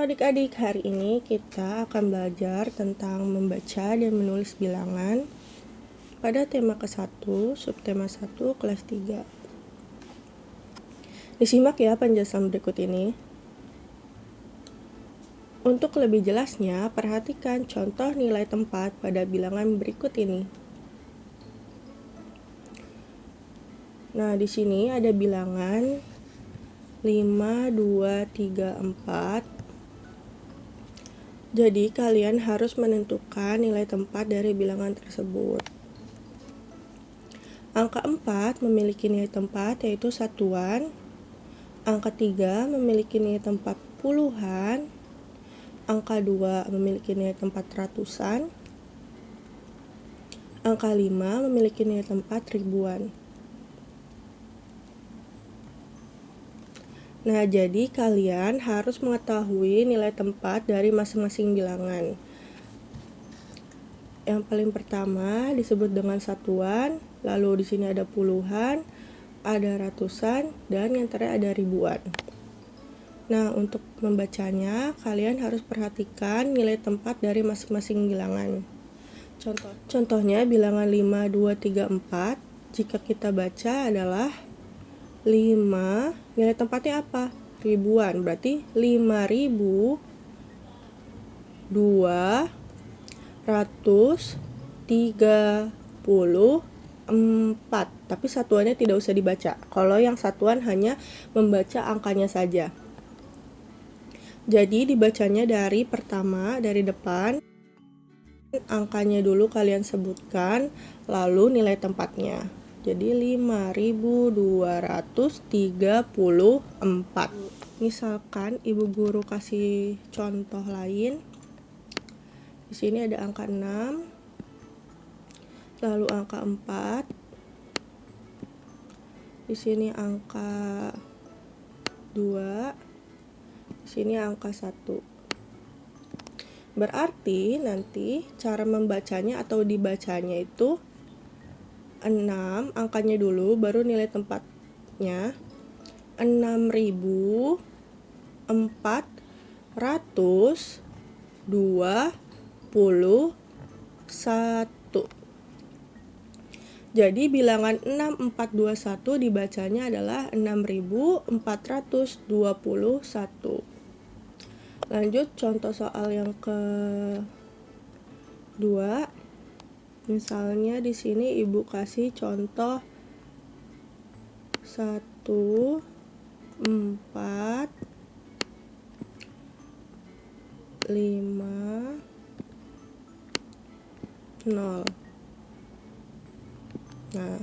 Halo adik-adik, hari ini kita akan belajar tentang membaca dan menulis bilangan pada tema ke-1, subtema 1, kelas 3. Disimak ya penjelasan berikut ini. Untuk lebih jelasnya, perhatikan contoh nilai tempat pada bilangan berikut ini. Nah, di sini ada bilangan 5, 2, 3, 4. Jadi, kalian harus menentukan nilai tempat dari bilangan tersebut. Angka 4 memiliki nilai tempat yaitu satuan. Angka 3 memiliki nilai tempat puluhan. Angka 2 memiliki nilai tempat ratusan. Angka 5 memiliki nilai tempat ribuan. Nah, jadi kalian harus mengetahui nilai tempat dari masing-masing bilangan. Yang paling pertama disebut dengan satuan, lalu di sini ada puluhan, ada ratusan, dan yang terakhir ada ribuan. Nah, untuk membacanya, kalian harus perhatikan nilai tempat dari masing-masing bilangan. Contohnya bilangan 5, 2, 3, 4, jika kita baca adalah 5, nilai tempatnya apa? Ribuan, berarti 5.234. Tapi satuannya tidak usah dibaca. Kalau yang satuan hanya membaca angkanya saja. Jadi dibacanya dari pertama, dari depan. Angkanya dulu kalian sebutkan, lalu nilai tempatnya. Jadi 5.234. Misalkan ibu guru kasih contoh lain. Di sini ada angka 6. Lalu angka 4. Di sini angka 2. Di sini angka 1. Berarti nanti cara membacanya atau dibacanya itu 6, angkanya dulu, baru nilai tempatnya 6.421. Jadi bilangan 6421 dibacanya adalah 6421. Lanjut contoh soal yang kedua. Misalnya di sini ibu kasih contoh 1, 4, 5, 0. Nah,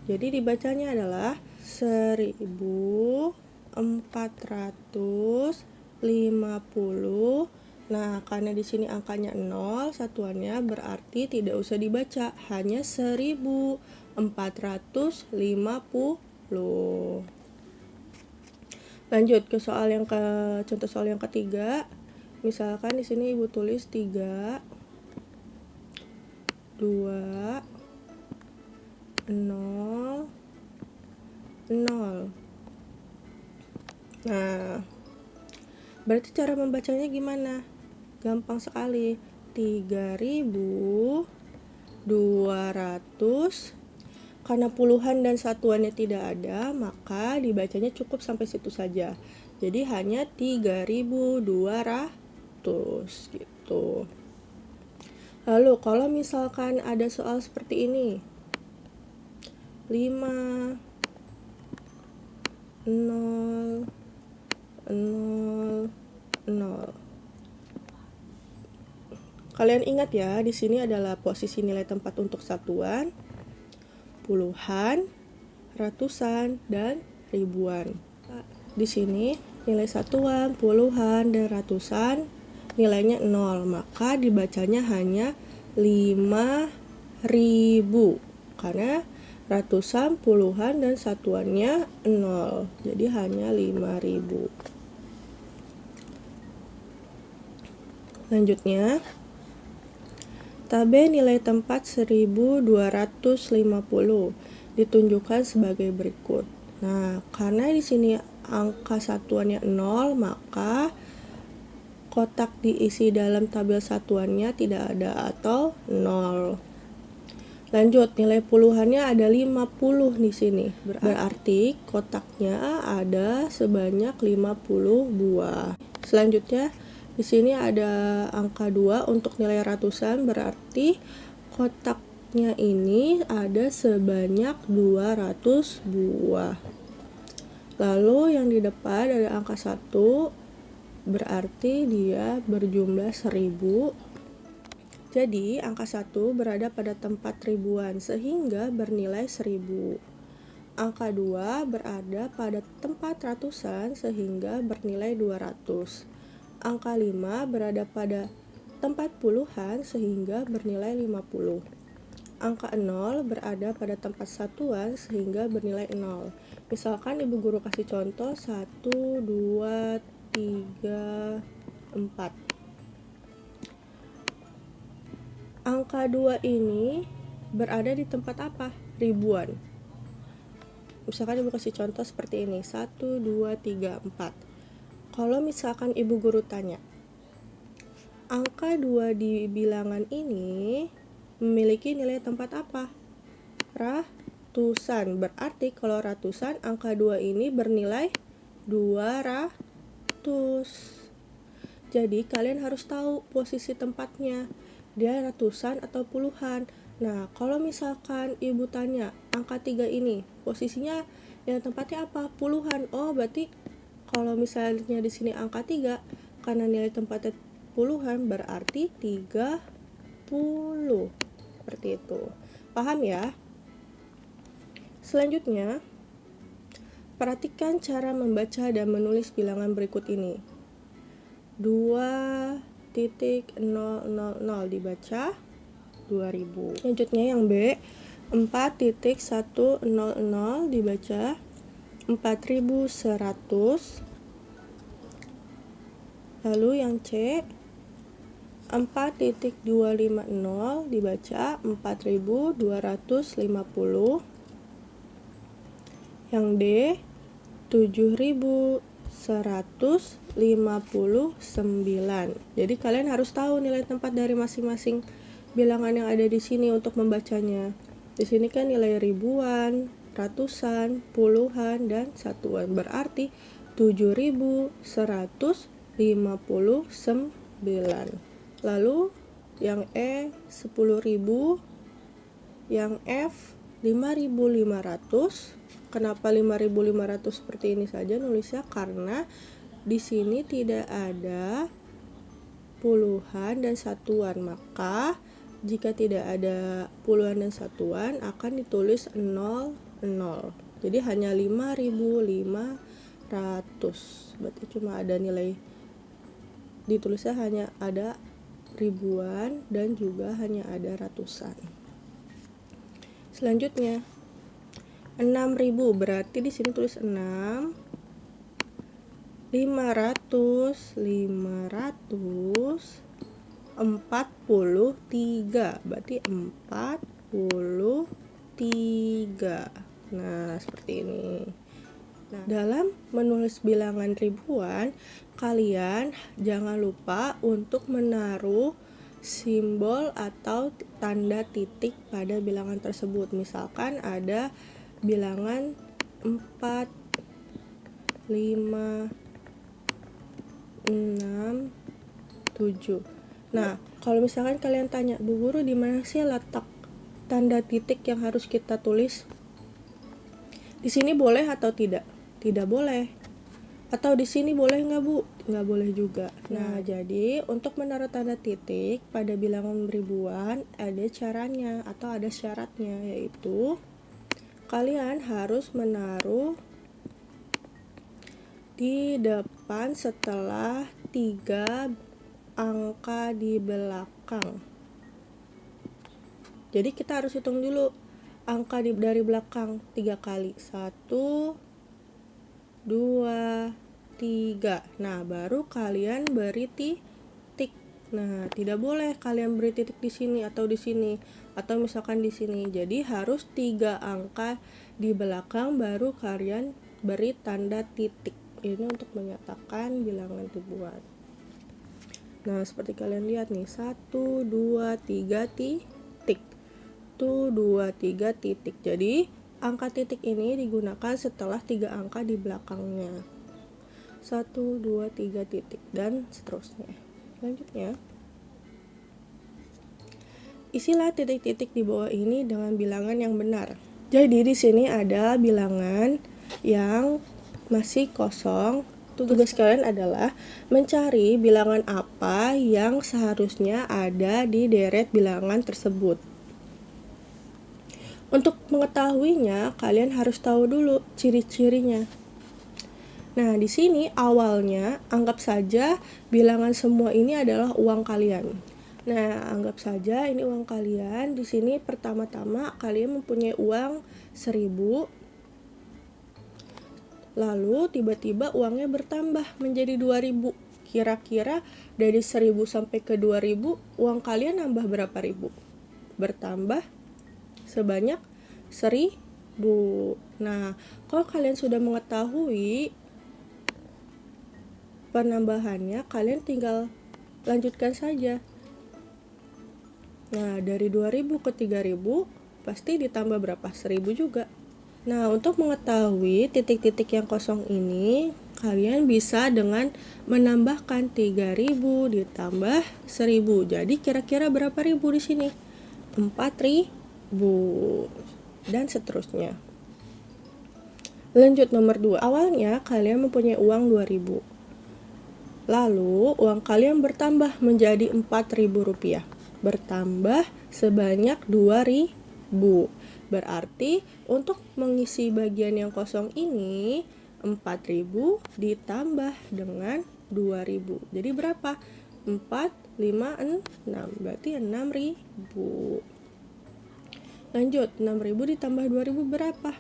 jadi dibacanya adalah 1450. Nah, karena di sini angkanya 0, satuannya berarti tidak usah dibaca, hanya 1450. Lanjut ke contoh soal yang ketiga. Misalkan di sini ibu tulis 3, 2, 0, 0. Nah, berarti cara membacanya gimana? Gampang sekali. 3.200. Karena puluhan dan satuannya tidak ada, maka dibacanya cukup sampai situ saja. Jadi hanya 3.200 gitu. Lalu kalau misalkan ada soal seperti ini. 5, 0, 0, 0. Kalian ingat ya, di sini adalah posisi nilai tempat untuk satuan, puluhan, ratusan, dan ribuan. Di sini nilai satuan, puluhan, dan ratusan nilainya 0, maka dibacanya hanya 5.000 karena ratusan, puluhan, dan satuannya 0. Jadi hanya 5.000. Lanjutnya, tabel nilai tempat 1250 ditunjukkan sebagai berikut. Nah, karena di sini angka satuannya 0, maka kotak diisi dalam tabel satuannya tidak ada atau 0. Lanjut, nilai puluhannya ada 50 di sini. Berarti kotaknya ada sebanyak 50 buah. Selanjutnya, di sini ada angka 2 untuk nilai ratusan, berarti kotaknya ini ada sebanyak 200 buah. Lalu yang di depan ada angka 1, berarti dia berjumlah 1000. Jadi, angka 1 berada pada tempat ribuan sehingga bernilai 1000. Angka 2 berada pada tempat ratusan sehingga bernilai 200. Angka 5 berada pada tempat puluhan sehingga bernilai 50. Angka 0 berada pada tempat satuan sehingga bernilai 0. Misalkan ibu guru kasih contoh 1, 2, 3, 4. Angka 2 ini berada di tempat apa? Ribuan. Misalkan ibu kasih contoh seperti ini, 1, 2, 3, 4. Kalau misalkan ibu guru tanya, angka 2 di bilangan ini memiliki nilai tempat apa? Ratusan. Berarti kalau ratusan, angka 2 ini bernilai 200. Jadi kalian harus tahu posisi tempatnya. Dia ratusan atau puluhan. Nah, kalau misalkan ibu tanya angka 3 ini posisinya yang tempatnya apa? Puluhan. Oh, berarti kalau misalnya di sini angka 3 karena nilai tempatnya puluhan berarti 30. Seperti itu. Paham ya? Selanjutnya, perhatikan cara membaca dan menulis bilangan berikut ini. 2.000 dibaca 2000. Selanjutnya yang B, 4.100 dibaca 4100. Lalu yang C, 4.250 dibaca 4250. Yang D, 7159. Jadi kalian harus tahu nilai tempat dari masing-masing bilangan yang ada di sini untuk membacanya. Di sini kan nilai ribuan, ratusan, puluhan, dan satuan. Berarti 7159. Lalu yang E 10.000, yang F 5.500. Kenapa 5.500 seperti ini saja nulisnya? Karena di sini tidak ada puluhan dan satuan, maka jika tidak ada puluhan dan satuan akan ditulis 00. Jadi hanya 5.500. Berarti cuma ada nilai, ditulisnya hanya ada ribuan dan juga hanya ada ratusan. Selanjutnya 6.000, berarti di sini tulis 6. 500, 43, berarti 43. Nah, seperti ini. Nah, dalam menulis bilangan ribuan, kalian jangan lupa untuk menaruh simbol atau tanda titik pada bilangan tersebut. Misalkan ada bilangan 4, 5, 6, 7. Nah, kalau misalkan kalian tanya, Bu Guru di mana sih letak tanda titik yang harus kita tulis? Di sini boleh atau tidak? Tidak boleh. Atau di sini boleh nggak, Bu? Nggak boleh juga. Nah, jadi untuk menaruh tanda titik pada bilangan ribuan ada caranya atau ada syaratnya, yaitu kalian harus menaruh di depan setelah 3 angka di belakang. Jadi kita harus hitung dulu angka dari belakang 3 kali. 1, 2, 3. Nah, baru kalian beri titik. Nah, tidak boleh kalian beri titik di sini atau di sini atau misalkan di sini. Jadi harus 3 angka di belakang baru kalian beri tanda titik. Ini untuk menyatakan bilangan ribuan. Nah, seperti kalian lihat nih, 1, 2, 3 titik. 1, 2, 3 titik. Jadi, angka titik ini digunakan setelah 3 angka di belakangnya. 1, 2, 3 titik, dan seterusnya. Selanjutnya, isilah titik-titik di bawah ini dengan bilangan yang benar. Jadi, di sini ada bilangan yang masih kosong. Tugas kalian adalah mencari bilangan apa yang seharusnya ada di deret bilangan tersebut. Untuk mengetahuinya, kalian harus tahu dulu ciri-cirinya. Nah, di sini awalnya anggap saja bilangan semua ini adalah uang kalian. Nah, anggap saja ini uang kalian. Di sini pertama-tama kalian mempunyai uang 1000. Lalu tiba-tiba uangnya bertambah menjadi 2000. Kira-kira dari 1000 sampai ke 2000, uang kalian nambah berapa ribu? Bertambah sebanyak 1000. Nah, kalau kalian sudah mengetahui penambahannya, kalian tinggal lanjutkan saja. Nah, dari 2000 ke 3000 pasti ditambah berapa? 1000 juga. Nah, untuk mengetahui titik-titik yang kosong ini, kalian bisa dengan menambahkan 3000 ditambah 1000. Jadi kira-kira berapa ribu di sini? 4000 dan seterusnya. Lanjut nomor 2. Awalnya kalian mempunyai uang 2000. Lalu uang kalian bertambah menjadi 4000 rupiah. Bertambah sebanyak 2000. Berarti untuk mengisi bagian yang kosong ini 4000 ditambah dengan 2000. Jadi berapa? 4, 5, 6. Berarti 6000. Lanjut, 6000 ditambah 2000 berapa?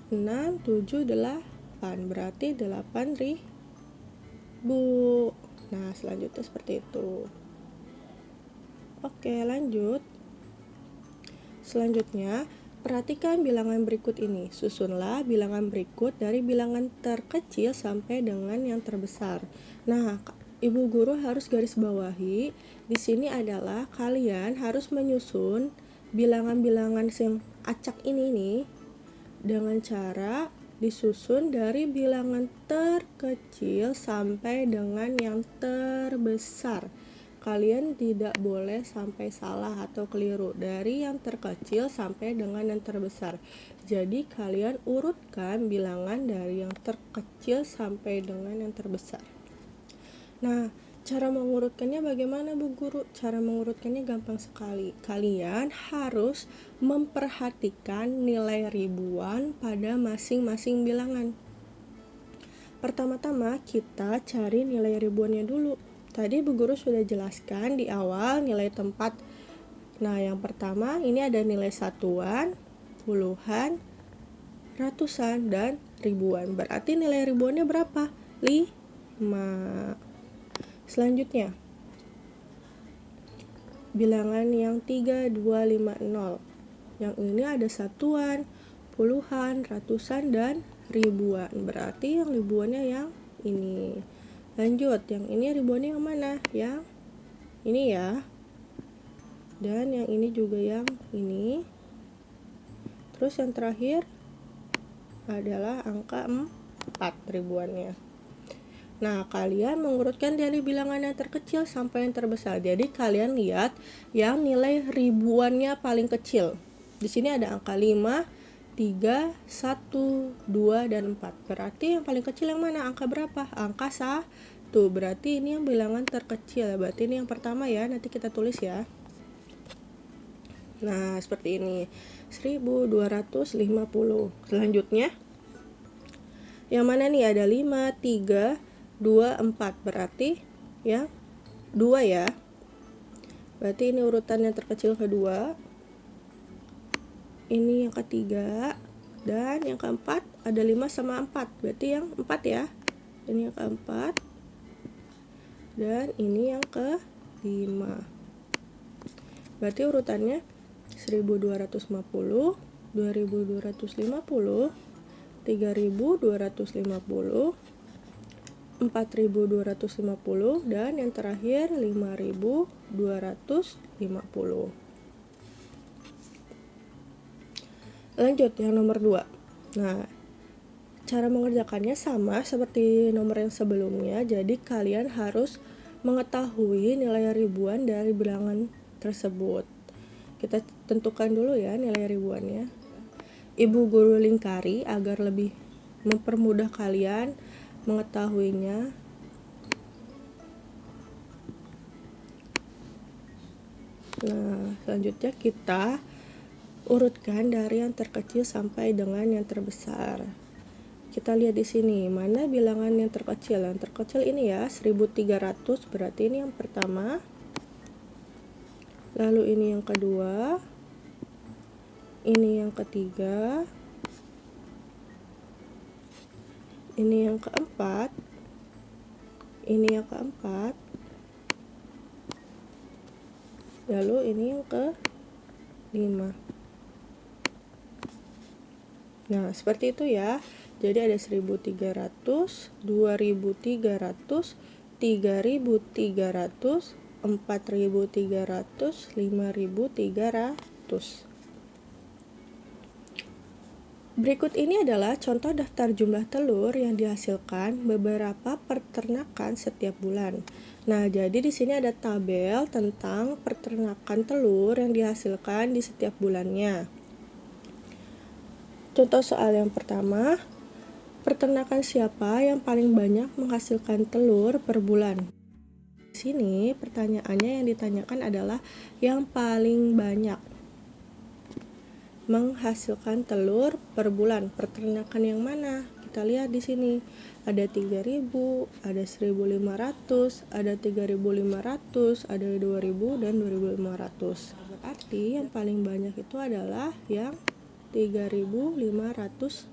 6, 7, 8. Berarti 8000. Nah, selanjutnya seperti itu. Oke, lanjut. Selanjutnya, perhatikan bilangan berikut ini. Susunlah bilangan berikut dari bilangan terkecil sampai dengan yang terbesar. Nah, Ibu Guru harus garis bawahi. Di sini adalah kalian harus menyusun bilangan-bilangan yang acak ini nih dengan cara disusun dari bilangan terkecil sampai dengan yang terbesar. Kalian tidak boleh sampai salah atau keliru dari yang terkecil sampai dengan yang terbesar. Jadi kalian urutkan bilangan dari yang terkecil sampai dengan yang terbesar. Nah, cara mengurutkannya bagaimana, Bu Guru? Cara mengurutkannya gampang sekali. Kalian harus memperhatikan nilai ribuan pada masing-masing bilangan. Pertama-tama kita cari nilai ribuannya dulu. Tadi Bu Guru sudah jelaskan di awal nilai tempat. Nah, yang pertama ini ada nilai satuan, puluhan, ratusan, dan ribuan. Berarti nilai ribuannya berapa? 5. Selanjutnya, bilangan yang 3250. Yang ini ada satuan, puluhan, ratusan, dan ribuan. Berarti yang ribuannya yang ini. Lanjut, yang ini ribuannya yang mana? Yang ini ya. Dan yang ini juga yang ini. Terus yang terakhir adalah angka 4 ribuannya. Nah, kalian mengurutkan dari bilangan yang terkecil sampai yang terbesar. Jadi kalian lihat yang nilai ribuannya paling kecil. Di sini ada angka 5, 3, 1, 2, dan 4. Berarti yang paling kecil yang mana? Angka berapa? Angka 1. Berarti ini yang bilangan terkecil. Berarti ini yang pertama ya. Nanti kita tulis ya. Nah, seperti ini. 1250. Selanjutnya, yang mana nih? Ada 5, 3, 2, 4. Berarti ya 2 ya. Berarti ini urutan yang terkecil kedua. Ini yang ketiga. Dan yang keempat ada 5 sama 4. Berarti yang 4 ya. Ini yang keempat. Dan ini yang kelima. Berarti urutannya 1250, 2250, 3250, 4.250, dan yang terakhir 5.250. Lanjut yang nomor 2. Nah, cara mengerjakannya sama seperti nomor yang sebelumnya, jadi kalian harus mengetahui nilai ribuan dari bilangan tersebut. Kita tentukan dulu ya nilai ribuannya. Ibu guru lingkari agar lebih mempermudah kalian mengetahuinya. Nah, selanjutnya kita urutkan dari yang terkecil sampai dengan yang terbesar. Kita lihat di sini, mana bilangan yang terkecil? Yang terkecil ini ya, 1300, berarti ini yang pertama. Lalu ini yang kedua. Ini yang ketiga. Ini yang keempat. Ini yang keempat. Lalu ini yang kelima. Nah, seperti itu ya. Jadi ada 1300, 2300, 3300, 4300, 5300. Berikut ini adalah contoh daftar jumlah telur yang dihasilkan beberapa peternakan setiap bulan. Nah, jadi di sini ada tabel tentang peternakan telur yang dihasilkan di setiap bulannya. Contoh soal yang pertama, peternakan siapa yang paling banyak menghasilkan telur per bulan? Di sini pertanyaannya yang ditanyakan adalah yang paling banyak menghasilkan telur per bulan. Peternakan yang mana? Kita lihat di sini. Ada 3000, ada 1500, ada 3500, ada 2000 dan 2500. Berarti yang paling banyak itu adalah yang 3500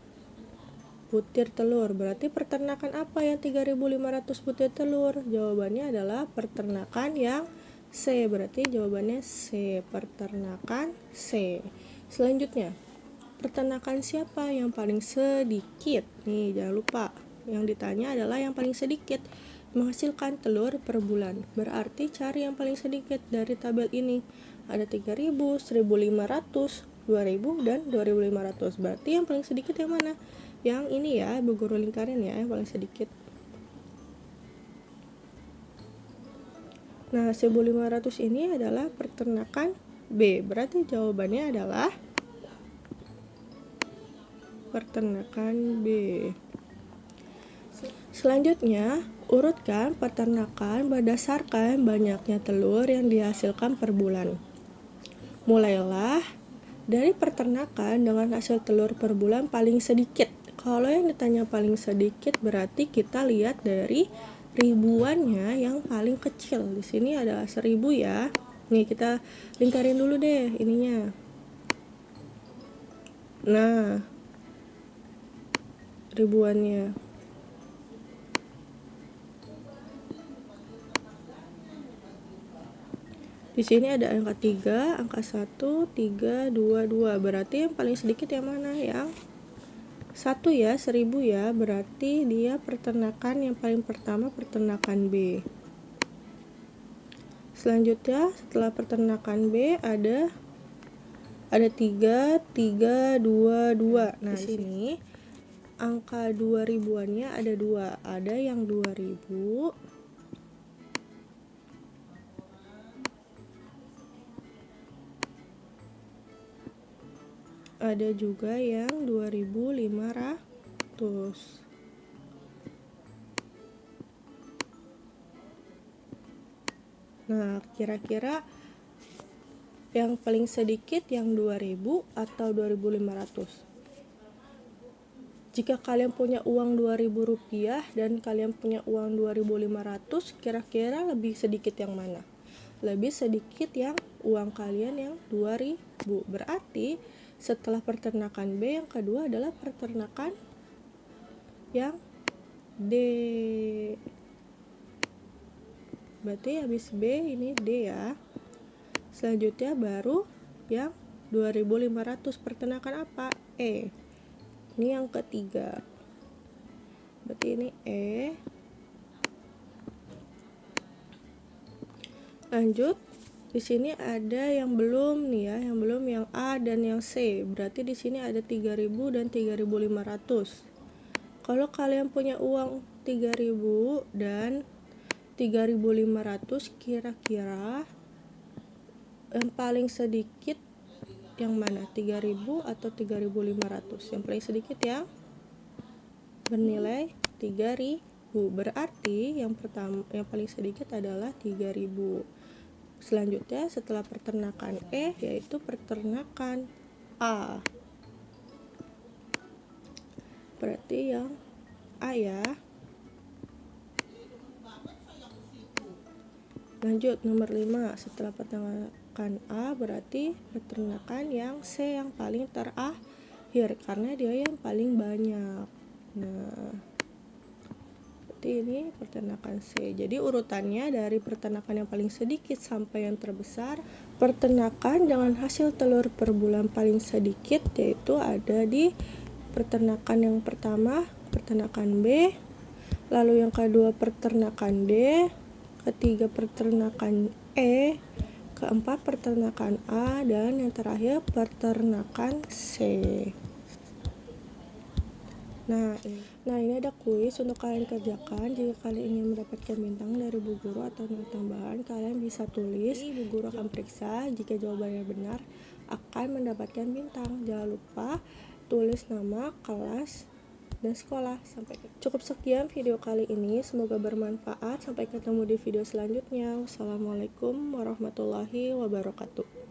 butir telur. Berarti peternakan apa yang 3500 butir telur? Jawabannya adalah peternakan yang C. Berarti jawabannya C, peternakan C. Selanjutnya, peternakan siapa yang paling sedikit? Nih, jangan lupa. Yang ditanya adalah yang paling sedikit menghasilkan telur per bulan. Berarti cari yang paling sedikit dari tabel ini. Ada 3000, 1500, 2000 dan 2500. Berarti yang paling sedikit yang mana? Yang ini ya, Ibu guru lingkarin ya, yang paling sedikit. Nah, 1500 ini adalah peternakan B. Berarti jawabannya adalah peternakan B. Selanjutnya, urutkan peternakan berdasarkan banyaknya telur yang dihasilkan per bulan. Mulailah dari peternakan dengan hasil telur per bulan paling sedikit. Kalau yang ditanya paling sedikit berarti kita lihat dari ribuannya yang paling kecil. Di sini ada 1000 ya. Nih, kita lingkarin dulu deh ininya. Nah, ribuannya. Di sini ada angka 3, angka 1, 3, 2, 2. Berarti yang paling sedikit yang mana? Yang 1 ya, 1000 ya. Berarti dia peternakan yang paling pertama peternakan B. Selanjutnya setelah peternakan B ada 3, 3, 2, 2. Nah, di sini angka 2000-annya ada 2. Ada yang 2000. Ada juga yang 2500. Nah, kira-kira yang paling sedikit yang 2000 atau 2500? Jika kalian punya uang 2000 rupiah dan kalian punya uang 2500, kira-kira lebih sedikit yang mana? Lebih sedikit yang uang kalian yang 2000. Berarti setelah peternakan B, yang kedua adalah peternakan yang D. Berarti habis B ini D ya. Selanjutnya baru yang 2500, peternakan apa? E. Ini yang ketiga. Berarti ini E. Lanjut, di sini ada yang belum nih ya, yang belum yang A dan yang C. Berarti di sini ada 3.000 dan 3.500. Kalau kalian punya uang 3.000 dan 3.500, kira-kira yang paling sedikit yang mana? 3.000 atau 3.500? Yang paling sedikit ya bernilai 3.000. Berarti yang paling sedikit adalah 3.000. Selanjutnya setelah peternakan E yaitu peternakan A. Berarti yang A ya. Lanjut nomor 5, setelah peternakan A berarti peternakan yang C yang paling terakhir karena dia yang paling banyak. Nah, berarti ini peternakan C. Jadi urutannya dari peternakan yang paling sedikit sampai yang terbesar. Peternakan dengan hasil telur per bulan paling sedikit yaitu ada di peternakan yang pertama, peternakan B, lalu yang kedua peternakan D, ketiga peternakan E, keempat peternakan A, dan yang terakhir peternakan C. Nah ini ada kuis untuk kalian kerjakan. Jika kalian ingin mendapatkan bintang dari Bu Guru atau nilai tambahan, kalian bisa tulis. Bu Guru akan periksa. Jika jawabannya benar, akan mendapatkan bintang. Jangan lupa tulis nama, kelas, dan sekolah. Cukup sekian video kali ini, semoga bermanfaat. Sampai ketemu di video selanjutnya. Wassalamualaikum warahmatullahi wabarakatuh.